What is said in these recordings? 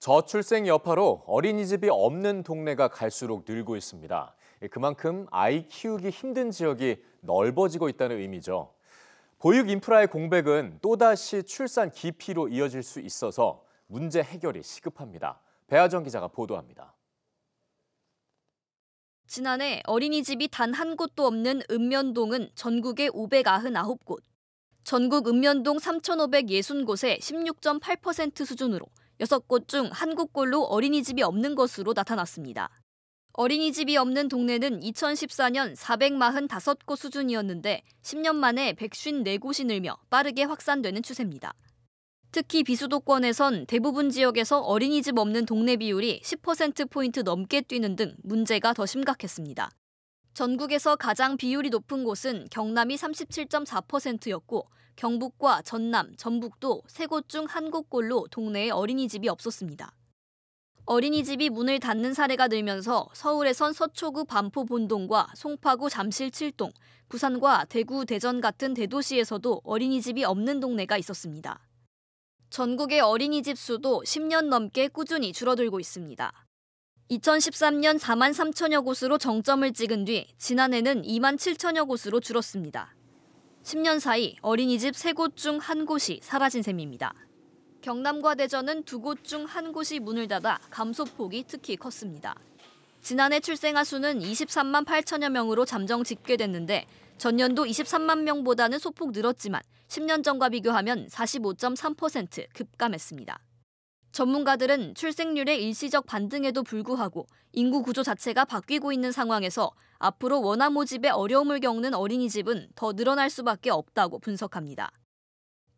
저출생 여파로 어린이집이 없는 동네가 갈수록 늘고 있습니다. 그만큼 아이 키우기 힘든 지역이 넓어지고 있다는 의미죠. 보육 인프라의 공백은 또다시 출산 기피로 이어질 수 있어서 문제 해결이 시급합니다. 배아정 기자가 보도합니다. 지난해 어린이집이 단 한 곳도 없는 읍면동은 전국에 599곳, 전국 읍면동 3,560곳의 16.8% 수준으로 6곳 중 한 곳꼴로 어린이집이 없는 것으로 나타났습니다. 어린이집이 없는 동네는 2014년 445곳 수준이었는데 10년 만에 154곳이 늘며 빠르게 확산되는 추세입니다. 특히 비수도권에선 대부분 지역에서 어린이집 없는 동네 비율이 10%포인트 넘게 뛰는 등 문제가 더 심각했습니다. 전국에서 가장 비율이 높은 곳은 경남이 37.4%였고 경북과 전남, 전북도 3곳 중 한 곳꼴로 동네에 어린이집이 없었습니다. 어린이집이 문을 닫는 사례가 늘면서 서울에선 서초구 반포 본동과 송파구 잠실 7동, 부산과 대구, 대전 같은 대도시에서도 어린이집이 없는 동네가 있었습니다. 전국의 어린이집 수도 10년 넘게 꾸준히 줄어들고 있습니다. 2013년 4만 3천여 곳으로 정점을 찍은 뒤 지난해는 2만 7천여 곳으로 줄었습니다. 10년 사이 어린이집 3곳 중 한 곳이 사라진 셈입니다. 경남과 대전은 2곳 중 한 곳이 문을 닫아 감소폭이 특히 컸습니다. 지난해 출생아 수는 23만 8천여 명으로 잠정 집계됐는데 전년도 23만 명보다는 소폭 늘었지만 10년 전과 비교하면 45.3% 급감했습니다. 전문가들은 출생률의 일시적 반등에도 불구하고 인구 구조 자체가 바뀌고 있는 상황에서 앞으로 원화 모집에 어려움을 겪는 어린이집은 더 늘어날 수밖에 없다고 분석합니다.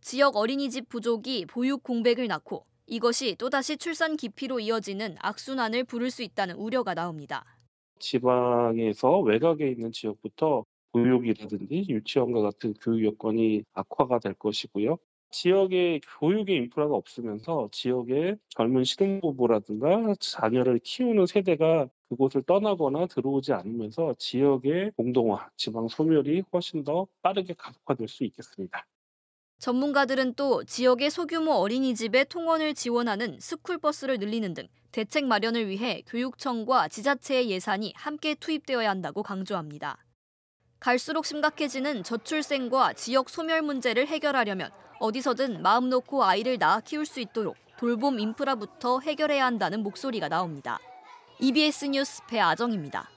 지역 어린이집 부족이 보육 공백을 낳고 이것이 또다시 출산 기피로 이어지는 악순환을 부를 수 있다는 우려가 나옵니다. 지방에서 외곽에 있는 지역부터 보육이라든지 유치원과 같은 교육 여건이 악화가 될 것이고요. 지역에 교육의 인프라가 없으면서 지역의 젊은 신혼부부라든가 자녀를 키우는 세대가 그곳을 떠나거나 들어오지 않으면서 지역의 공동화, 지방 소멸이 훨씬 더 빠르게 가속화될 수 있겠습니다. 전문가들은 또 지역의 소규모 어린이집에 통원을 지원하는 스쿨버스를 늘리는 등 대책 마련을 위해 교육청과 지자체의 예산이 함께 투입되어야 한다고 강조합니다. 갈수록 심각해지는 저출생과 지역 소멸 문제를 해결하려면 어디서든 마음 놓고 아이를 낳아 키울 수 있도록 돌봄 인프라부터 해결해야 한다는 목소리가 나옵니다. EBS 뉴스 배아정입니다.